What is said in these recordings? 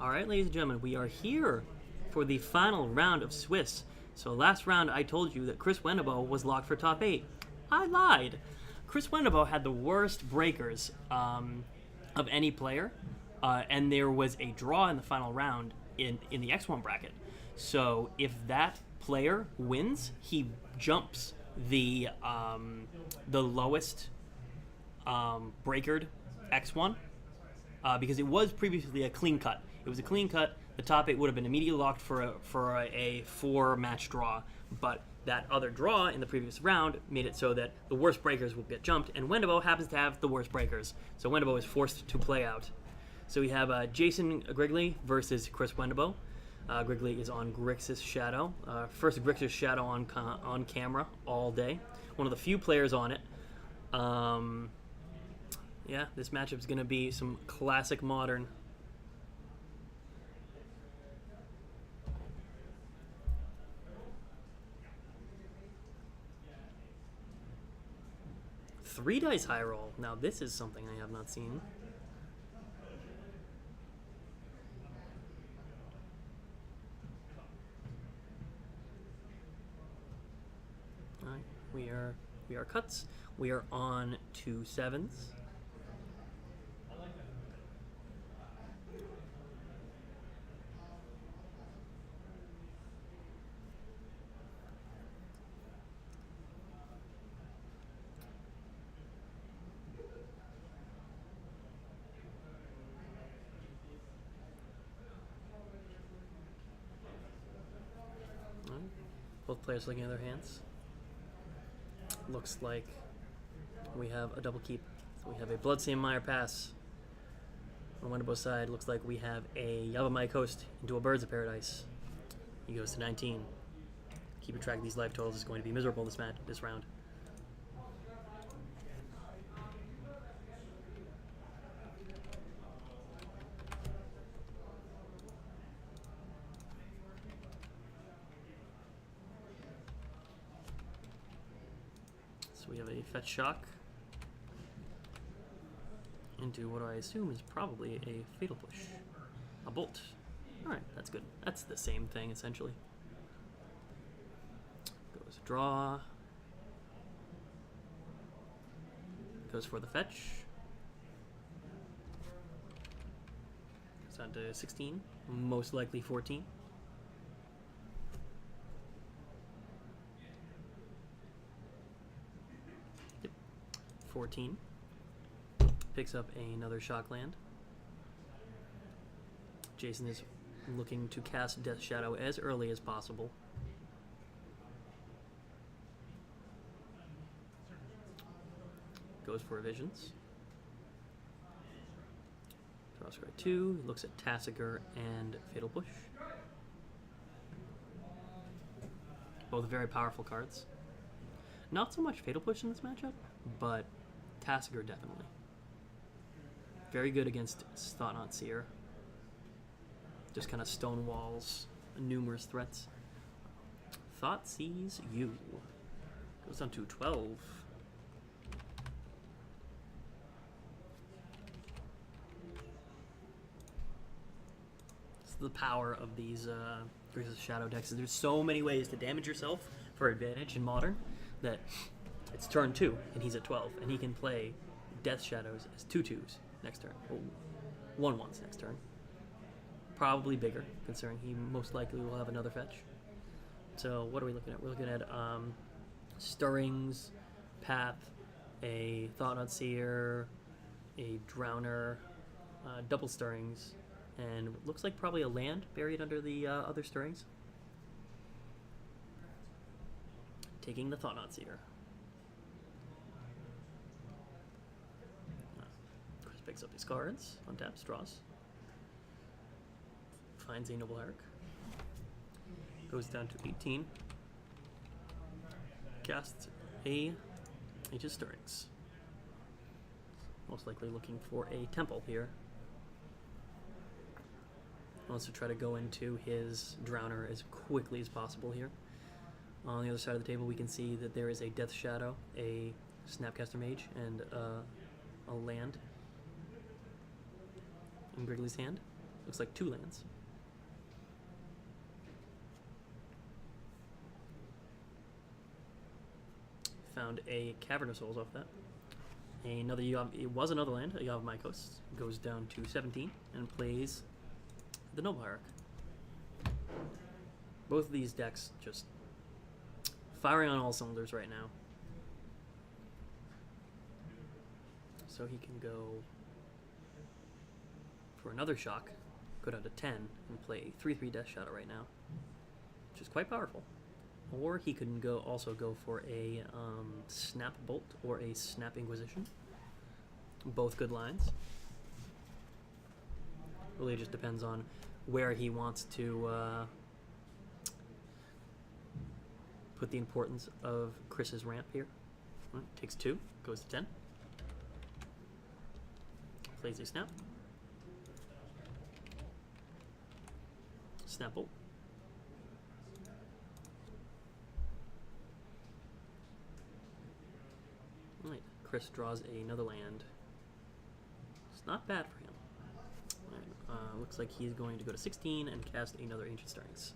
Alright, ladies and gentlemen, we are here for the final round of Swiss. So last round I told you that Chris Wendelboe was locked for top 8. I lied. Chris Wendelboe had the worst breakers of any player, and there was a draw in the final round in the X1 bracket. So if that player wins, he jumps the lowest breakered X1 because it was previously a clean cut. It was a clean cut. The top 8 would have been immediately locked for a 4-match draw, but that other draw in the previous round made it so that the worst breakers will get jumped, and Wendelboe happens to have the worst breakers. So Wendelboe is forced to play out. So we have Jason Grigely versus Chris Wendelboe. Grigely is on Grixis Shadow. First Grixis Shadow on camera all day. One of the few players on it. Yeah, this matchup is going to be some classic Modern. Three dice high roll. Now this is something I have not seen. All right, we are cuts. We are on 2 7s. Both players looking at their hands. Looks like we have a double keep. So we have a Bloodstained Mire pass on Wendelboe's side. Looks like we have a Yavimaya Coast into a Birds of Paradise. He goes to 19. Keeping track of these life totals is going to be miserable this round. So we have a Fetch Shock into what I assume is probably a Fatal Push. A Bolt. Alright, that's good. That's the same thing, essentially. Goes draw. Goes for the fetch. Goes down to 16. Most likely 14. 14. Picks up another shock land. Jason is looking to cast Death Shadow as early as possible. Goes for Visions. Draws card 2. Looks at Tassiger and Fatal Push. Both very powerful cards. Not so much Fatal Push in this matchup, but Tassiger definitely. Very good against Thought-Knot Seer. Just kind of stonewalls numerous threats. Thought sees you. Goes down to 12. This is the power of these Grixis Shadow decks. There's so many ways to damage yourself for advantage in Modern that it's turn 2 and he's at 12, and he can play Death Shadows as 2/2s next turn. Well, 1/1s next turn. Probably bigger, considering he most likely will have another fetch. So what are we looking at? We're looking at Stirrings, Path, a Thought-Knot Seer, a Drowner, double Stirrings, and looks like probably a land buried under the other Stirrings. Taking the Thought-Knot Seer. Chris picks up these cards, untaps, draws. Finds a Noble Hierarch. Goes down to 18. Casts a Aegis Stirrings. Most likely looking for a Temple here. Wants to try to go into his Drowner as quickly as possible here. On the other side of the table, we can see that there is a Death Shadow, a Snapcaster Mage, and a land in Grigely's hand. Looks like 2 lands. Found a Cavern of Souls off that. Another it was another land, a Yavimikos, goes down to 17 and plays the Noble Hierarch. Both of these decks just firing on all cylinders right now. So he can go for another shock, go down to 10, and play 3/3 Death Shadow right now, which is quite powerful. Or he could also go for a Snap Bolt or a Snap Inquisition. Both good lines. Really just depends on where he wants to put the importance of Chris's ramp here. Right, takes 2, goes to 10. Plays a Snap. Snap Bolt. Right, Chris draws another land. It's not bad for him. Right, looks like he's going to go to 16 and cast another Ancient Stirrings.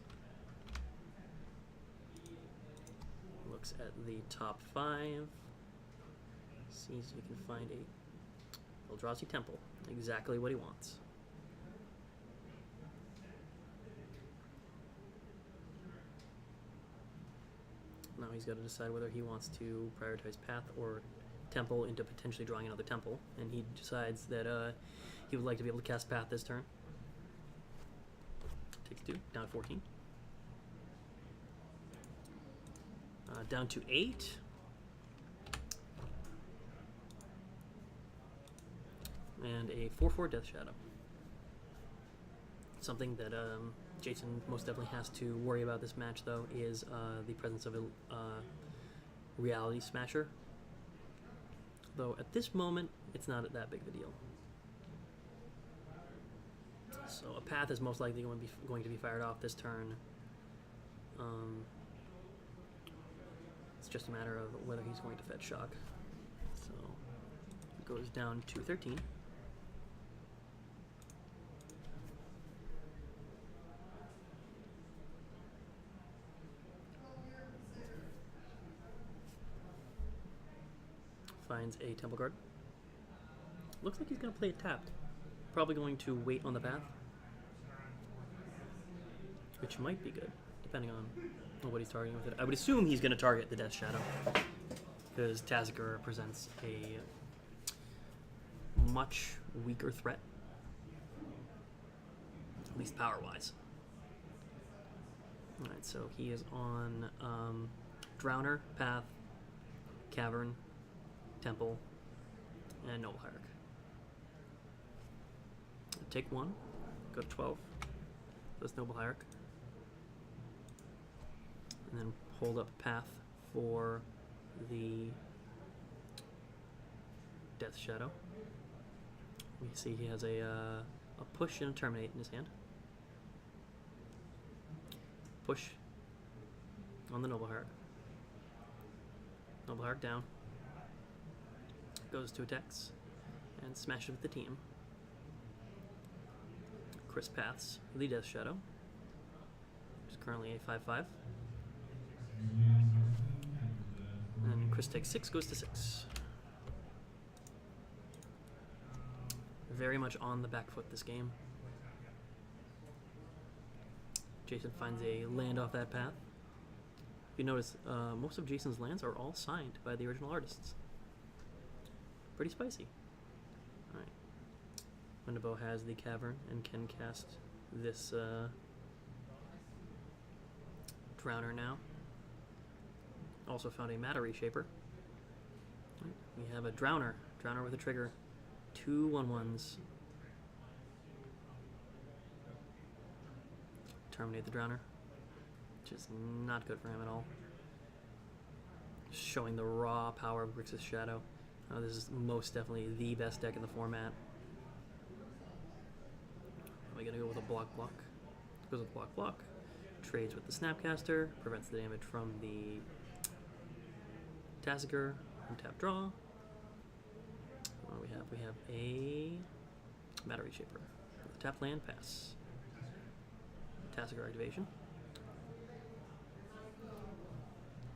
Looks at the top 5. Sees if he can find a Eldrazi Temple. Exactly what he wants. Now he's got to decide whether he wants to prioritize Path or Temple into potentially drawing another Temple, and he decides that he would like to be able to cast Path this turn. Takes 2, down to 14. Down to 8. And a 4/4 Death Shadow. Something that Jason most definitely has to worry about this match, though, is the presence of a Reality Smasher. Though at this moment, it's not that big of a deal. So a Path is most likely going to be fired off this turn. It's just a matter of whether he's going to fetch Shock. So it goes down to 13. Finds a Temple Guard. Looks like he's going to play it tapped. Probably going to wait on the Path, which might be good, depending on what he's targeting with it. I would assume he's going to target the Death Shadow, because Tazikar presents a much weaker threat, at least power-wise. Alright, so he is on Drowner, Path, Cavern, Temple, and Noble Hierarch. Take 1, go to 12. That's Noble Hierarch. And then hold up Path for the Death Shadow. We see he has a push and a terminate in his hand. Push on the Noble Hierarch. Noble Hierarch down. Goes to attacks and smashes with the team. Chris Paths the Death Shadow, which is currently a 5/5. And Chris takes 6, goes to 6. Very much on the back foot this game. Jason finds a land off that path. If you notice, most of Jason's lands are all signed by the original artists. Pretty spicy. Alright. Wendelboe has the Cavern and can cast this Drowner now. Also found a Matter Reshaper. We have a Drowner. Drowner with a trigger. 2 1/1s. Terminate the Drowner. Which is not good for him at all. Showing the raw power of Grixis Shadow. This is most definitely the best deck in the format. Are we going to go with a block? Goes with block. Trades with the Snapcaster. Prevents the damage from the Tazikar. Untap draw. What do we have? We have a Matter Reshaper. Tap land, pass. Tassiger activation.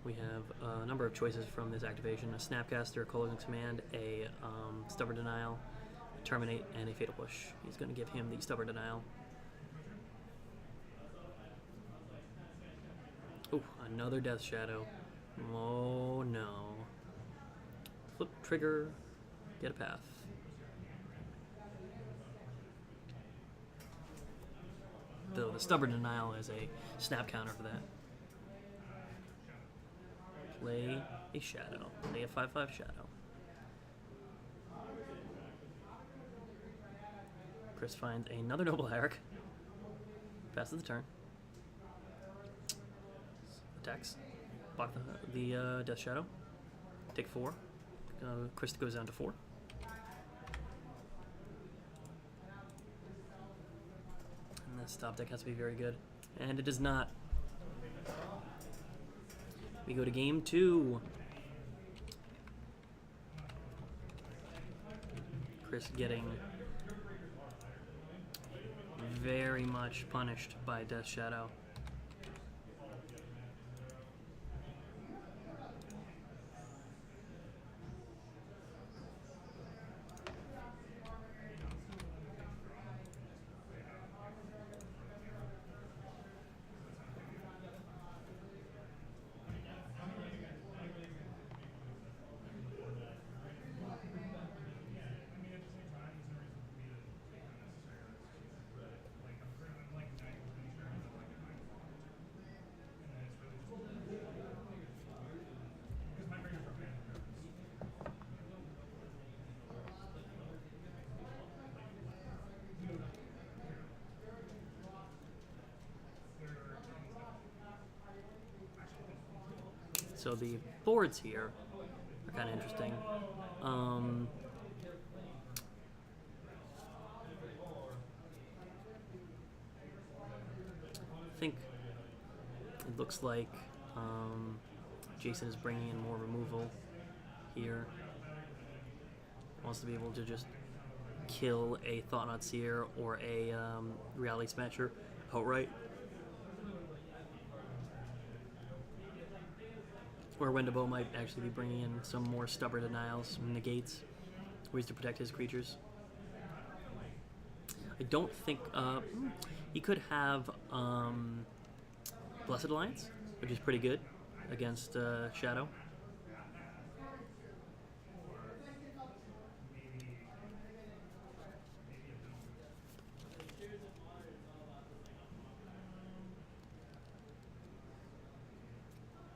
We have a number of choices from this activation: a Snapcaster, a Closing Command, a Stubborn Denial, a Terminate, and a Fatal Push. He's going to give him the Stubborn Denial. Oh, another Death Shadow. Oh no. Flip trigger, get a path. Though the Stubborn Denial is a snap counter for that. Play a Shadow. Play a 5/5 Shadow. Chris finds another Noble Hierarch. Passes the turn. Attacks. Block the Death Shadow. Take 4. Chris goes down to 4. And this top deck has to be very good. And it does not. We go to game 2. Chris getting very much punished by Death Shadow. So the boards here are kind of interesting. I think it looks like Jason is bringing in more removal here. Wants to be able to just kill a Thought-Knot Seer or a Reality Smasher outright. Where Wendelboe might actually be bringing in some more Stubborn Denials, negates, ways to protect his creatures. I don't think he could have Blessed Alliance, which is pretty good against Shadow.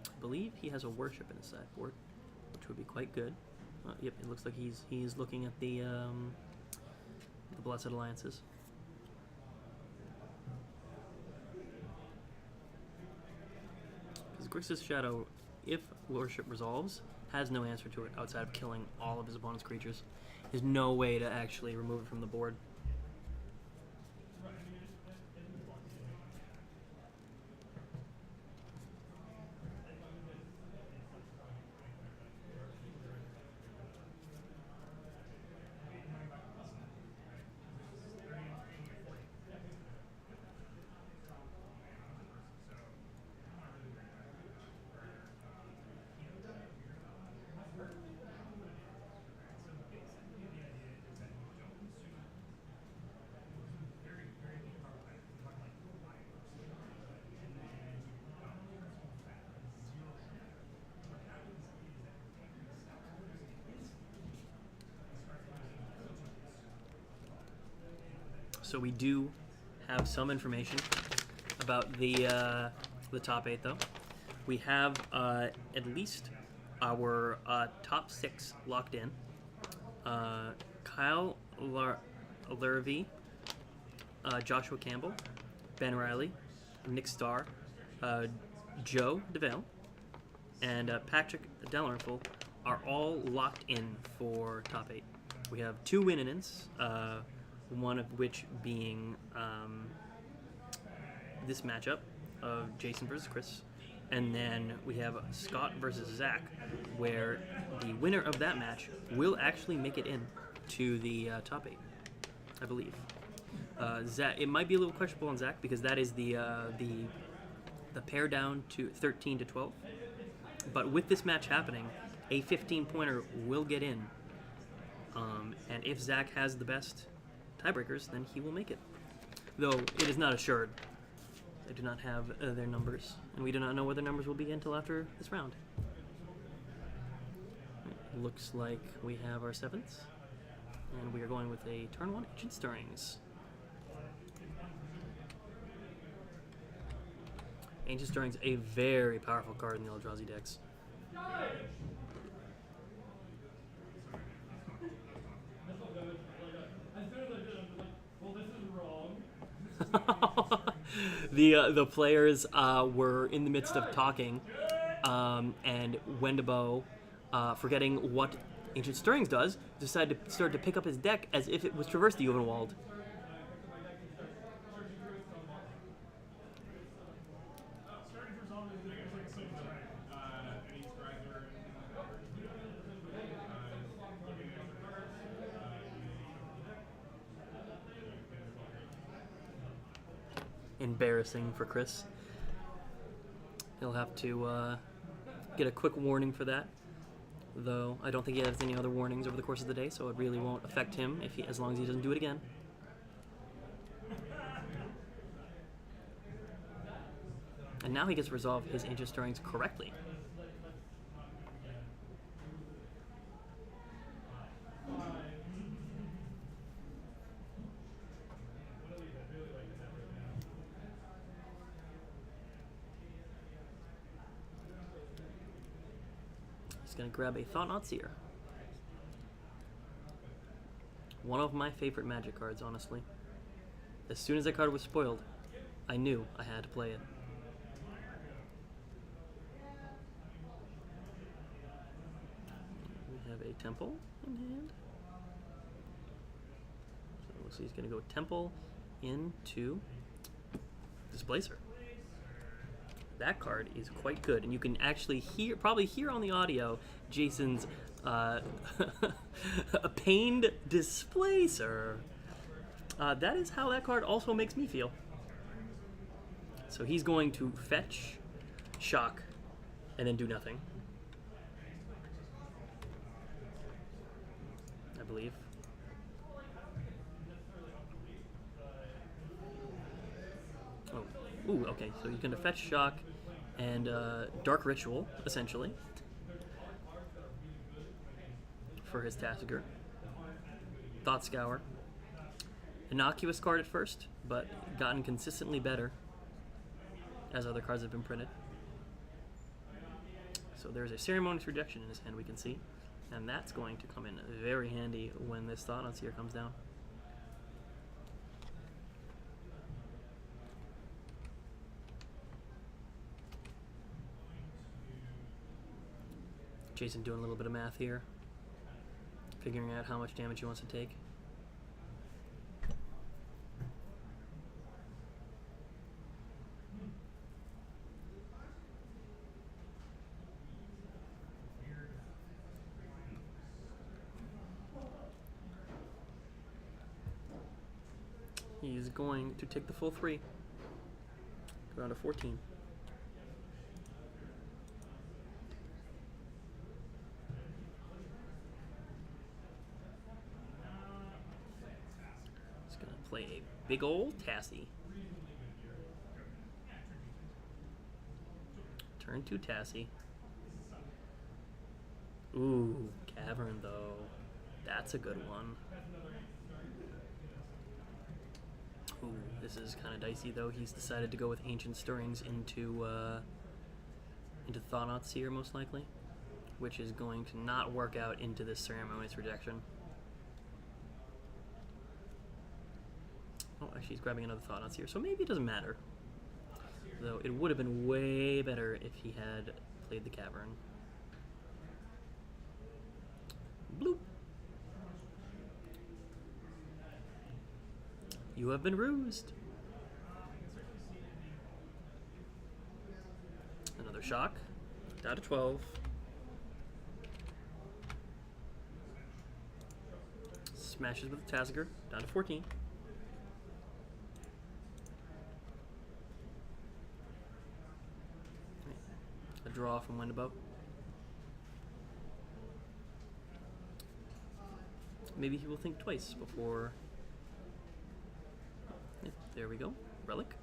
I believe he has a Worship in his sideboard, which would be quite good. Yep, it looks like he's looking at the Blessed Alliances. Because Grixis Shadow, if Worship resolves, has no answer to it outside of killing all of his opponent's creatures. There's no way to actually remove it from the board. So we do have some information about the top 8, though. We have at least our top 6 locked in. Kyle Lervy, Joshua Campbell, Ben Riley, Nick Starr, Joe DeVale, and Patrick Dellerful are all locked in for top 8. We have 2 win-ins, one of which being this matchup of Jason versus Chris, and then we have Scott versus Zach, where the winner of that match will actually make it in to the top 8, I believe. Zach, it might be a little questionable on Zach because that is the pair down to 13 to 12. But with this match happening, a 15-pointer will get in. And if Zach has the best tiebreakers, then he will make it. Though it is not assured. They do not have their numbers, and we do not know what their numbers will be until after this round. It looks like we have our sevens, and we are going with a turn 1 Ancient Stirrings. Ancient Stirrings, a very powerful card in the Eldrazi decks. The players were in the midst of talking, and Wendelboe, forgetting what Ancient Stirrings does, decided to start to pick up his deck as if it was Traverse the Uvenwald. Embarrassing for Chris. He'll have to get a quick warning for that, though I don't think he has any other warnings over the course of the day, so it really won't affect him as long as he doesn't do it again. And now he gets to resolve his Ancient Stirrings correctly. Going to grab a Thought-Knot Seer. One of my favorite Magic cards, honestly. As soon as that card was spoiled, I knew I had to play it. We have a Temple in hand. So he's going to go Temple into Displacer. That card is quite good, and you can actually probably hear on the audio Jason's pained Displacer. That is how that card also makes me feel. So he's going to fetch, shock, and then do nothing, I believe. Ooh, okay, so you can fetch, shock, and Dark Ritual, essentially, for his Tasigur. Thought Scour. Innocuous card at first, but gotten consistently better as other cards have been printed. So there's a Ceremonious Rejection in his hand, we can see, and that's going to come in very handy when this Thought-Knot Seer comes down. Jason doing a little bit of math here, figuring out how much damage he wants to take. He's going to take the full 3, go down to 14. Play a big old Tassie. Turn 2 Tassie. Ooh, Cavern though. That's a good one. Ooh, this is kind of dicey though. He's decided to go with Ancient Stirrings into Thought-Knot Seer most likely, which is going to not work out into this Ceremonious Rejection. Oh, actually, he's grabbing another Thought-Knot Seer, so maybe it doesn't matter. Though it would have been way better if he had played the Cavern. Bloop. You have been rused. Another shock. Down to 12. Smashes with the Tasigur. Down to 14. draw from Wendelboe. Maybe he will think twice before... Yeah, there we go. Relic.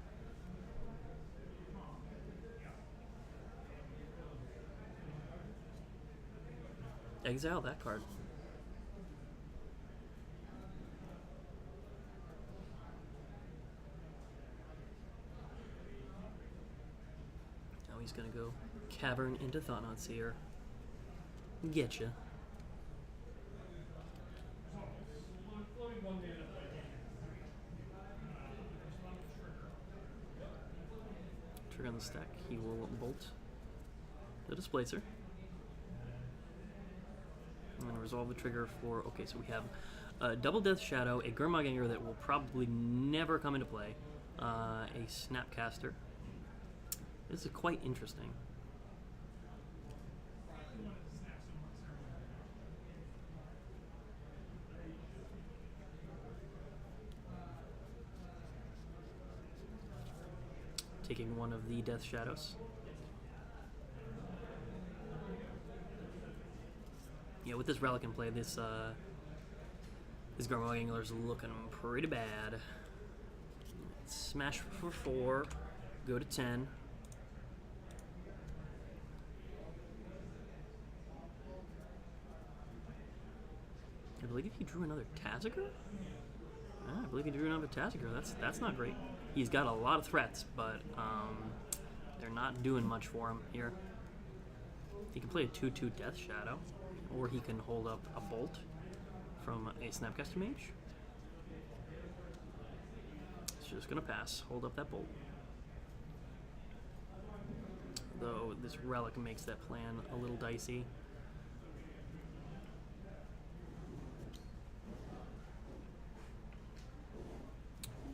Exile that card. Now he's gonna go Cavern into Thought-Knot Seer. Getcha. Trigger on the stack. He will bolt the Displacer. I'm going to resolve the trigger for... Okay, so we have a Double Death Shadow, a Gurmaganger that will probably never come into play, a Snapcaster. This is quite interesting. Taking one of the Death Shadows. Yeah, with this Relic in play, this Garmoid Angler is looking pretty bad. Smash for 4, go to 10. I believe he drew another Taziger? I believe he drew another Taziger. That's not great. He's got a lot of threats, but they're not doing much for him here. He can play a 2/2 Death Shadow, or he can hold up a Bolt from a Snapcaster Mage. It's just gonna pass. Hold up that Bolt. Though this Relic makes that plan a little dicey.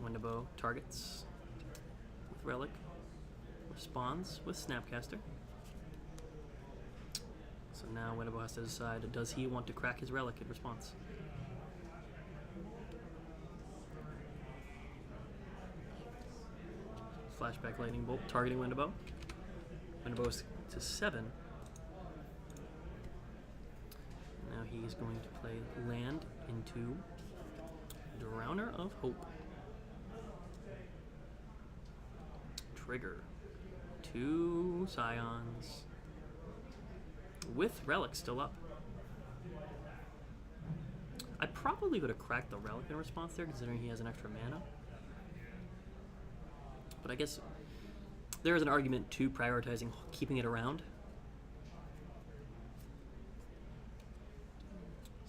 Wendelboe targets with Relic, responds with Snapcaster. So now Wendelboe has to decide, does he want to crack his Relic in response? Flashback Lightning Bolt targeting Wendelboe. Wendelboe is to 7. Now he's going to play land into Drowner of Hope. Trigger. 2 Scions. With Relic still up. I probably would have cracked the Relic in response there, considering he has an extra mana. But I guess there is an argument to prioritizing keeping it around.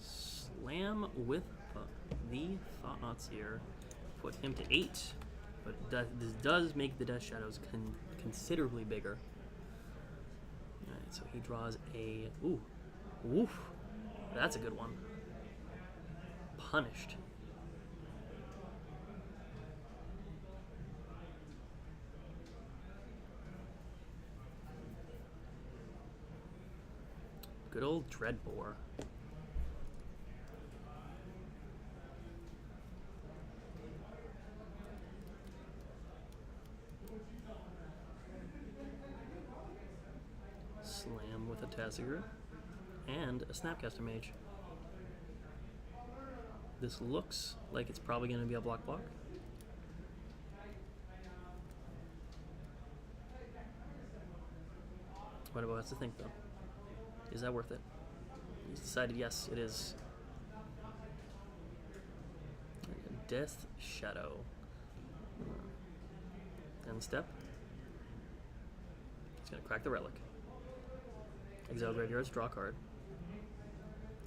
Slam with the Thought-Knot Seer. Put him to 8. But this does make the Death Shadows considerably bigger. Alright, so he draws a... Ooh. Oof. That's a good one. Punished. Good old Dreadbore. Slam with a Taziger and a Snapcaster Mage. This looks like it's probably going to be a block. Wendelboe has to think though. Is that worth it? He's decided yes, it is. Death Shadow. End step. He's going to crack the Relic. Exile graveyards, draw a card.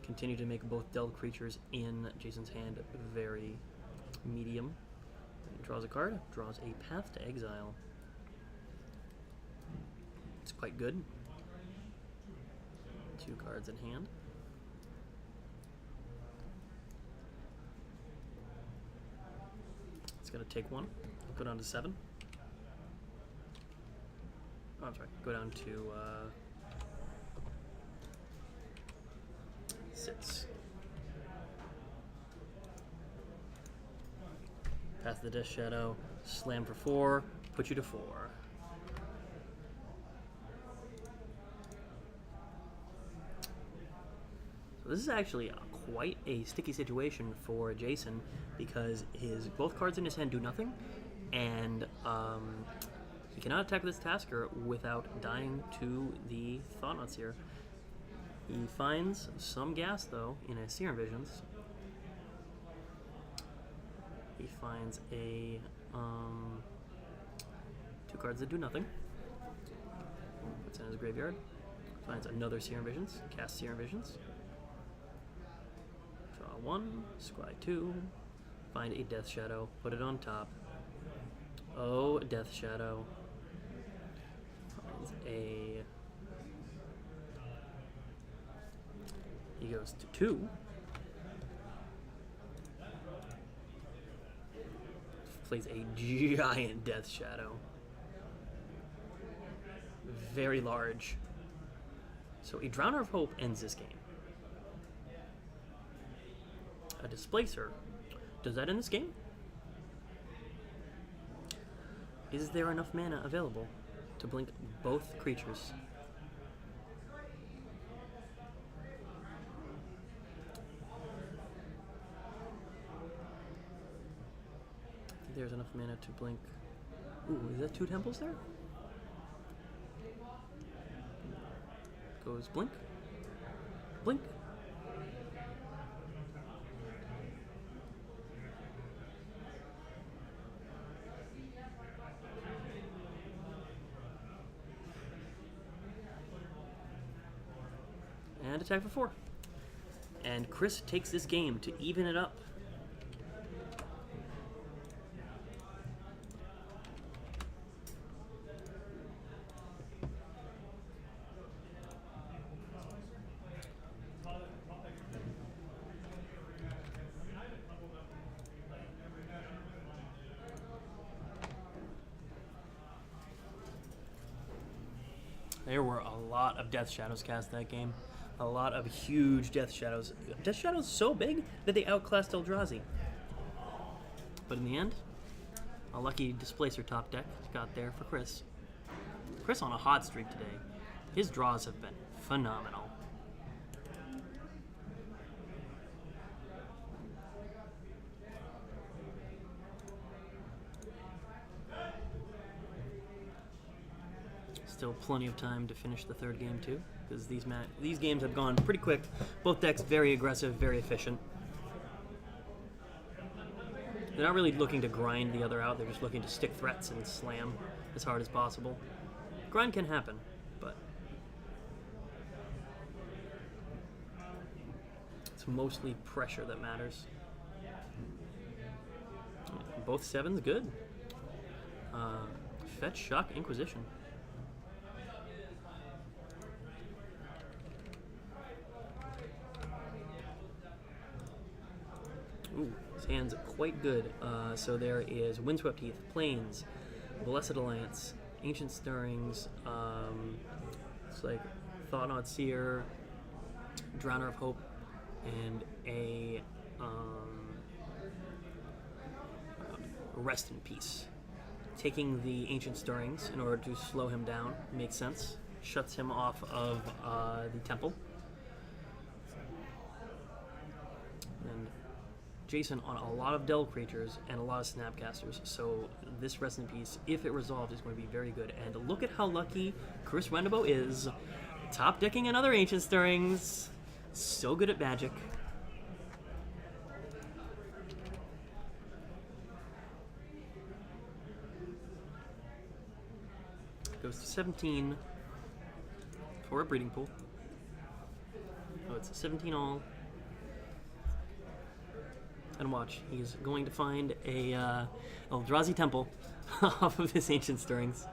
Continue to make both dealt creatures in Jason's hand very medium. He draws a card, draws a Path to Exile. It's quite good. 2 cards in hand. It's going to take 1. I'll go down to 7. Oh, I'm sorry. Go down to 6. Path the Death Shadow. Slam for 4. Put you to 4. this is actually quite a sticky situation for Jason because his both cards in his hand do nothing, and he cannot attack this Tasker without dying to the Thought-Knot Seer. He finds some gas, though, in his Serum Visions. He finds a 2 cards that do nothing. Puts in his graveyard. Finds another Serum Visions. Casts Serum Visions. Draw 1. Scry 2. Find a Death Shadow. Put it on top. Oh, Death Shadow. Finds a... He goes to 2. Plays a giant Death Shadow. Very large. So a Drowner of Hope ends this game. A Displacer. Does that end this game? Is there enough mana available to blink both creatures? There's enough mana to blink. Ooh, is that 2 temples there? Goes blink. Blink. And attack for 4. And Chris takes this game to even it up. There were a lot of Death Shadows cast that game. A lot of huge Death Shadows. Death Shadows so big that they outclassed Eldrazi. But in the end, a lucky Displacer top deck got there for Chris. Chris on a hot streak today. His draws have been phenomenal. Still plenty of time to finish the 3rd game too, because these games have gone pretty quick. Both decks very aggressive, very efficient. They're not really looking to grind the other out, they're just looking to stick threats and slam as hard as possible. Grind can happen, but it's mostly pressure that matters. Both 7s good. Fetch, Shock, Inquisition. Ooh, his hand's quite good. So there is Windswept Heath, Plains, Blessed Alliance, Ancient Stirrings, it's like Thought-Knot Seer, Drowner of Hope, and a Rest in Peace. Taking the Ancient Stirrings in order to slow him down makes sense. Shuts him off of the temple. And Jason on a lot of Del creatures and a lot of Snapcasters, so this Rest in Peace, if it resolved, is going to be very good. And look at how lucky Chris Wendelboe is. Top decking another Ancient Stirrings. So good at Magic. Goes to 17 for a breeding pool. Oh, it's a 17 all. And watch, he's going to find a Eldrazi temple off of his Ancient Stirrings.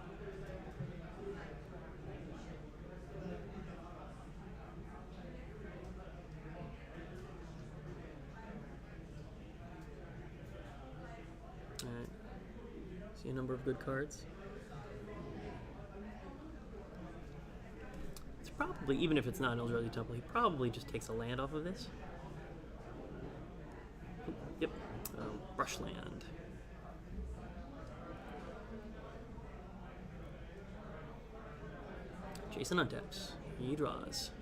Alright, see a number of good cards. It's probably, even if it's not an Eldrazi temple, he probably just takes a land off of this. Yep, Brushland. Jason untaps. He draws.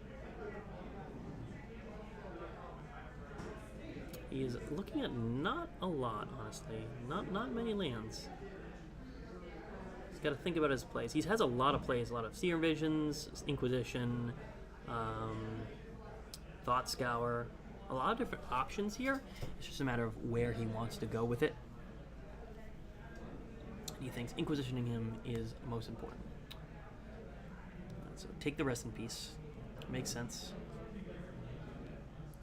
He is looking at not a lot, honestly. Not many lands. He's got to think about his plays. He has a lot of plays, a lot of Seer Visions, Inquisition, Thought Scour, a lot of different options here. It's just a matter of where he wants to go with it. And he thinks Inquisitioning him is most important. So take the Rest in Peace. Makes sense.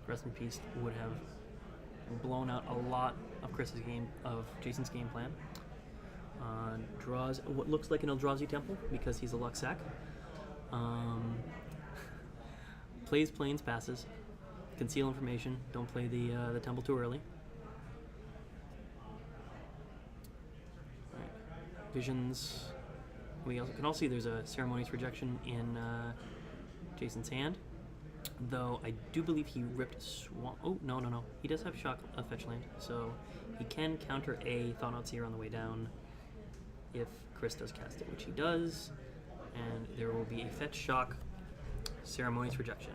Rest in Peace would have blown out a lot of Jason's game plan. Draws what looks like an Eldrazi temple because he's a luck sack. Plays Plains, passes. Conceal information. Don't play the temple too early. Right. Visions. We also can all see there's a Ceremonious Rejection in Jason's hand. Though I do believe he ripped Swamp. Oh, no. He does have Shock fetch land, so he can counter a Thought-Knot Seer on the way down if Chris does cast it, which he does. And there will be a Fetch Shock Ceremonious Rejection.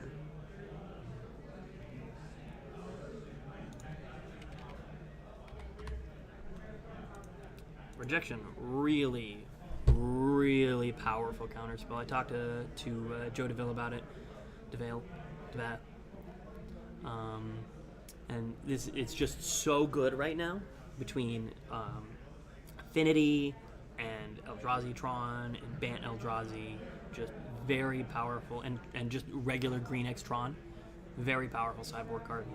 Rejection, really powerful counter spell. I talked to Joe DeVille about it. And it's just so good right now between Affinity and Eldrazi Tron and Bant Eldrazi, just very powerful, and just regular Green X Tron, very powerful sideboard card.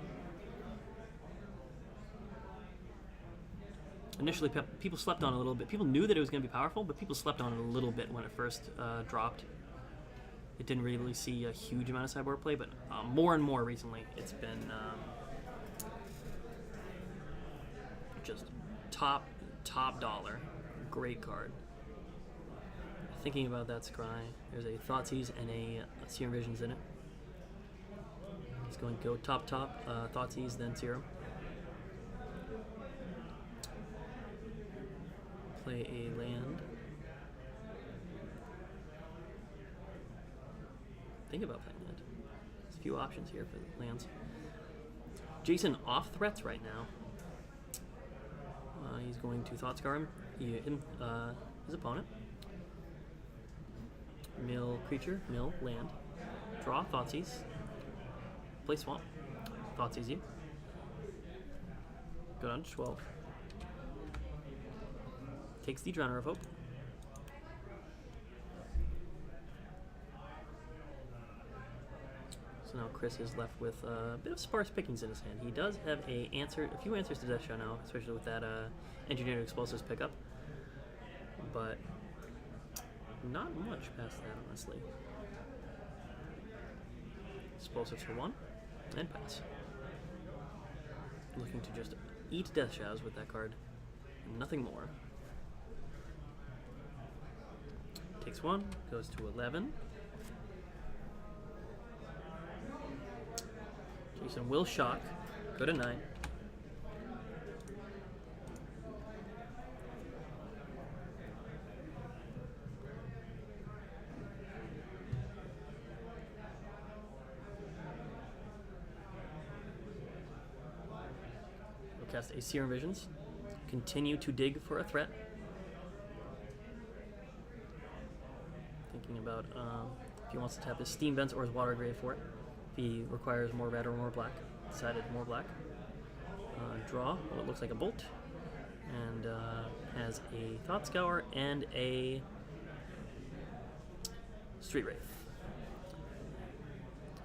Initially, people slept on it a little bit. People knew that it was going to be powerful, but people slept on it a little bit when it first dropped. It didn't really see a huge amount of sideboard play, but more and more recently, it's been just top dollar. Great card. Thinking about that Scry, there's a Thoughtseize and a Serum Visions in it. He's going to go top, Thoughtseize, then Serum. Play a land. Think about playing that. There's a few options here for the lands. Jason off threats right now. He's going to Thought Scar his opponent. Mill creature, mill land. Draw Thoughtseize. Play Swamp. Thoughtseize you. Go down to 12. Takes the Drowner of Hope. So now Chris is left with a bit of sparse pickings in his hand. He does have a few answers to Death Shadow now, especially with that Engineered Explosives pickup. But not much past that, honestly. Explosives for 1, and pass. Looking to just eat Death Shadows with that card. Nothing more. Takes 1, goes to 11. Jason will shock, go to 9. We'll cast a Serum Visions. Continue to dig for a threat. Thinking about if he wants to tap his Steam Vents or his Water Grave for it. If he requires more red or more black. Decided more black. Draw what looks like a Bolt. And has a Thought Scour and a Street Wraith.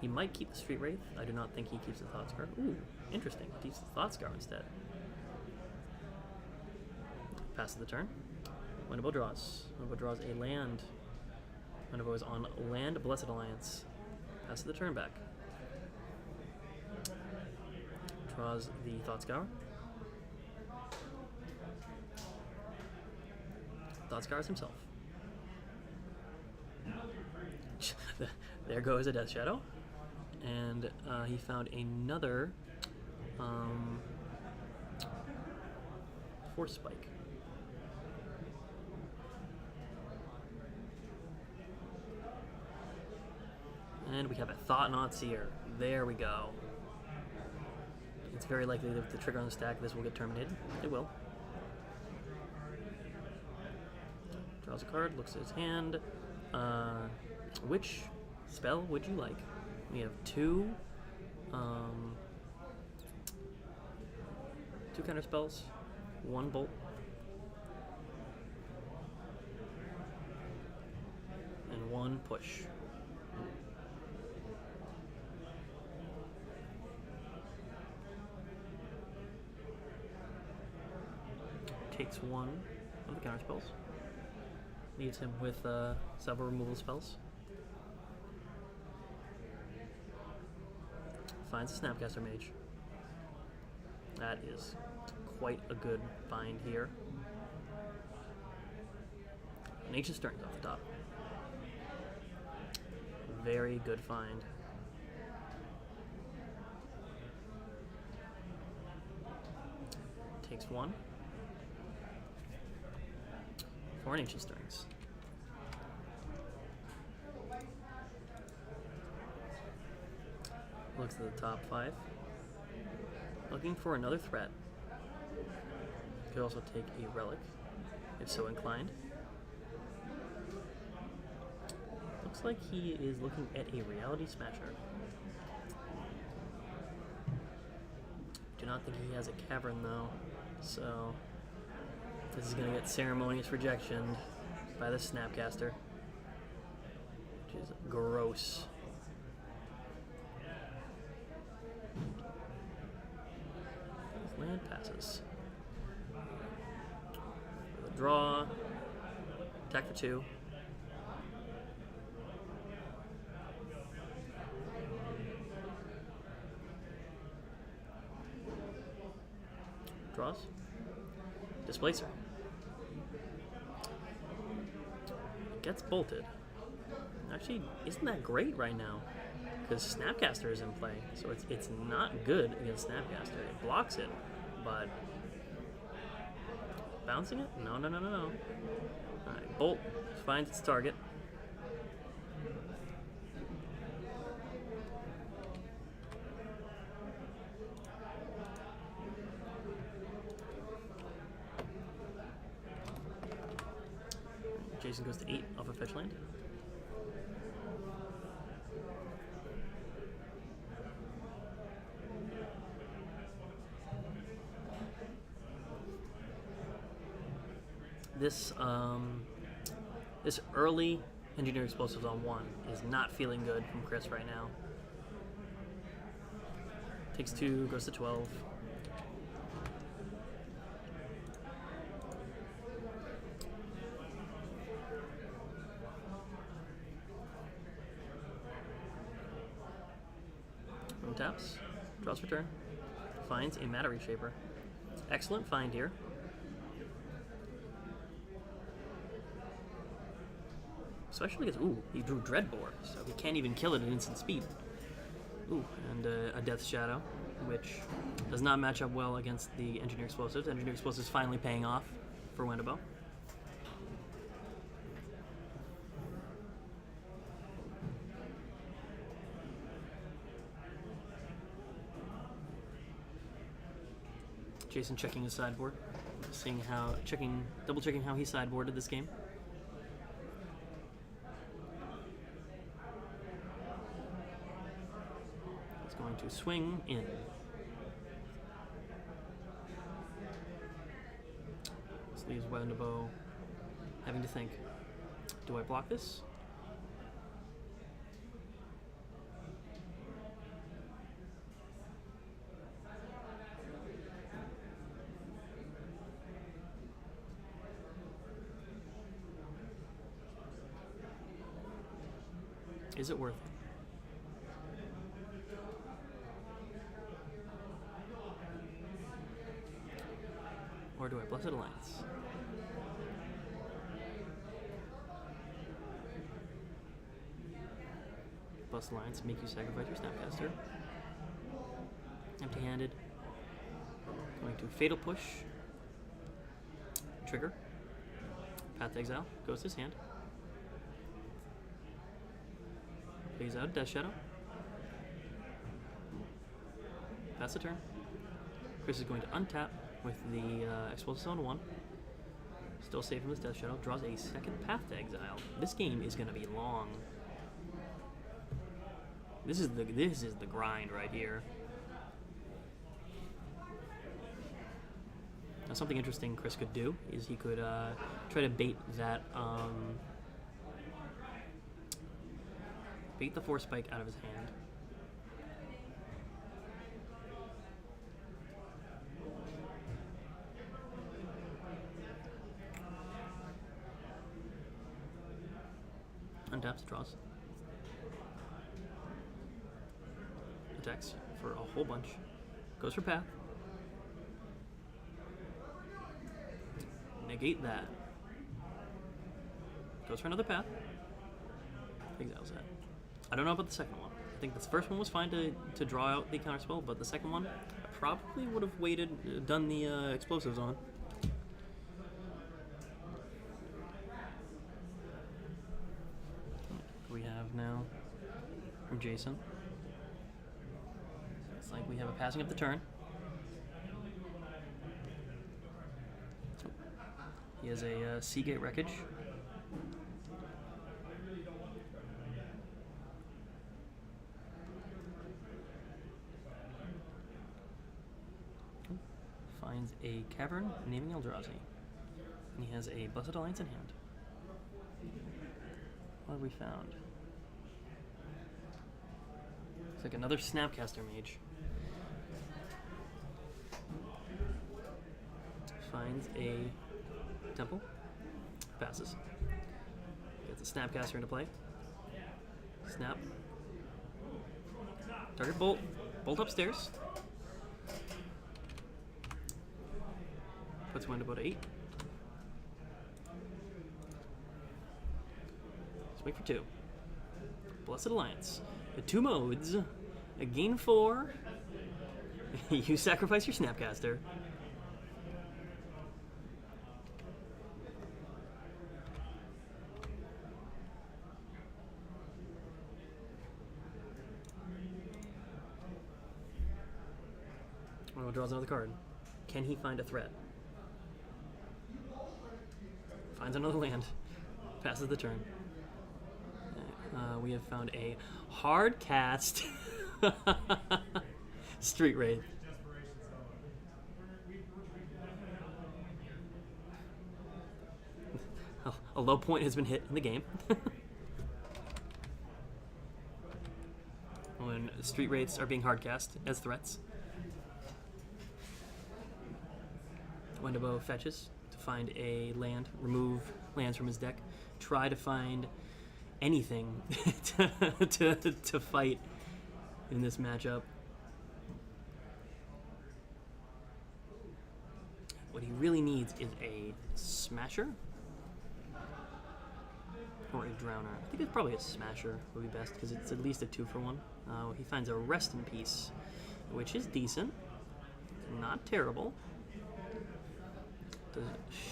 He might keep the Street Wraith. I do not think he keeps the Thought Scour. Ooh, interesting. He keeps the Thought Scour instead. Passes the turn. Wendelboe draws. Wendelboe draws a land. Wendelboe is on land, Blessed Alliance. Passes the turn back. Draws the Thought Scour. Thought Scours himself. There goes a Death Shadow. And he found another Force Spike. And we have a Thought-Knot Seer. There we go. It's very likely that with the trigger on the stack, this will get terminated. It will. Draws a card, looks at his hand. Which spell would you like? We have two counter spells, one bolt, and one push. Takes one of the counter spells. Leaves him with several removal spells. Finds a Snapcaster Mage. That is quite a good find here. An Ancient Stirrings off the top. Very good find. Takes one. For an Ancient Stirrings. Looks at the top 5. Looking for another threat. Could also take a relic, if so inclined. Looks like he is looking at a Reality Smasher. Do not think he has a Cavern though, so this is going to get ceremonious rejection by the Snapcaster, which is gross. Land passes. With a draw. Attack for 2. Draws. Displacer. Gets bolted. Actually, isn't that great right now? Because Snapcaster is in play, so it's not good against Snapcaster. It blocks it, but bouncing it? No. Alright, Bolt finds its target. Jason goes to 8 off a fetch land. This early Engineer Explosives on 1 is not feeling good from Chris right now. Takes 2, goes to 12. Taps, draws for turn, finds a Matter Reshaper. Excellent find here. Especially because, he drew Dreadbore, so he can't even kill it at instant speed. And a Death Shadow, which does not match up well against the Engineer Explosives. Engineer Explosives finally paying off for Wendelboe. Jason checking his sideboard, seeing how, double checking how he sideboarded this game. He's going to swing in. This leaves Wendelboe having to think, do I block this? Is it worth it? Or do I Blessed Alliance? Blessed Alliance, make you sacrifice your Snapcaster. Empty-handed. Going to Fatal Push. Trigger. Path to Exile. Goes to his hand. Plays out Death Shadow. Pass the turn. Chris is going to untap with the Explosive Zone 1. Still safe from his Death Shadow. Draws a second Path to Exile. This game is going to be long. This is the grind right here. Now, something interesting Chris could do is he could try to bait that bait the Force Spike out of his hand. Untaps, draws. Attacks for a whole bunch. Goes for Path. Negate that. Goes for another Path. Exiles that. I don't know about the second one. I think the first one was fine to draw out the counterspell, but the second one, I probably would have waited, done the explosives on. We have now from Jason. It's like we have a passing of the turn. He has a Seagate Wreckage. Finds a Cavern, naming Eldrazi. And he has a Blessed Alliance in hand. What have we found? It's like another Snapcaster Mage. Finds a Temple. Passes. Gets a Snapcaster into play. Snap. Target Bolt. Bolt upstairs. Puts Wendelboe to 8. Wait for 2. Blessed Alliance. The 2 modes. A gain 4. You sacrifice your Snapcaster. Oh, draws another card. Can he find a threat? Finds another land. Passes the turn. We have found a hard cast Street Wraith. A low point has been hit in the game. When Street Wraiths are being hard cast as threats. Wendelboe fetches to find a land, remove lands from his deck, try to find anything to fight in this matchup. What he really needs is a Smasher or a Drowner. I think it's probably a Smasher would be best because it's at least a 2-for-1. He finds a Rest in Peace, which is decent, not terrible. To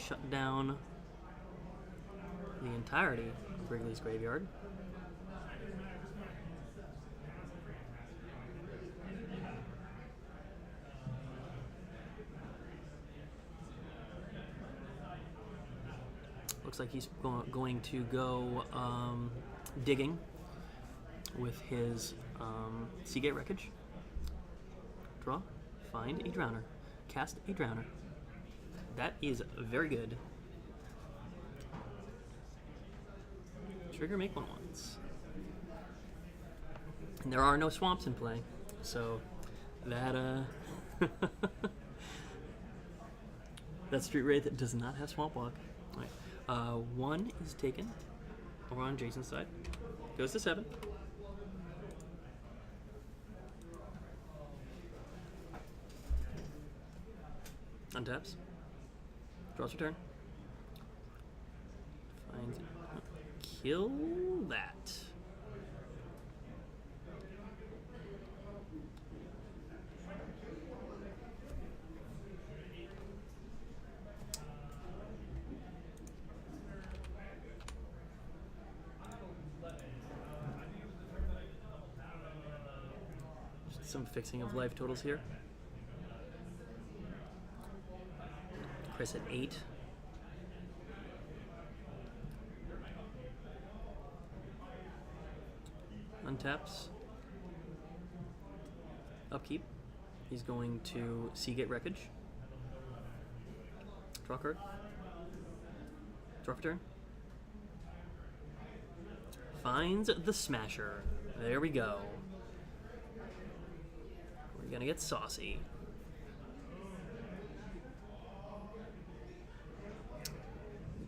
shut down the entirety of Grigely's graveyard. Looks like he's going to go digging with his Seagate Wreckage. Draw, find a Drowner, cast a Drowner. That is very good. Trigger, make 1/1s. And there are no swamps in play, so that that Street Wraith does not have Swamp Walk. All right. 1 is taken over on Jason's side. Goes to 7. Untaps. Draws your turn. Finds it. Kill that. Just some fixing of life totals here. Chris at 8. Untaps. Upkeep. He's going to Seagate Wreckage. Draw card. Draw for turn. Finds the Smasher. There we go. We're gonna get saucy.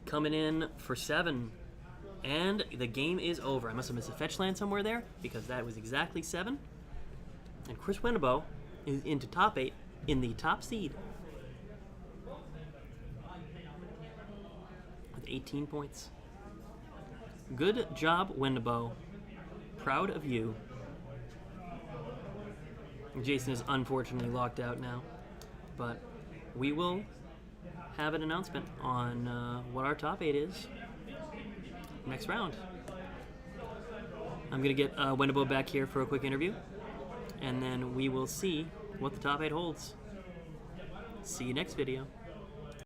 Coming in for 7. And the game is over. I must have missed a fetch land somewhere there, because that was exactly 7. And Chris Wendelboe is into top 8 in the top seed with 18 points. Good job, Wendelboe. Proud of you. Jason is unfortunately locked out now, but we will have an announcement on what our top 8 is next round. I'm going to get Wendelboe back here for a quick interview, and then we will see what the top 8 holds. See you next video.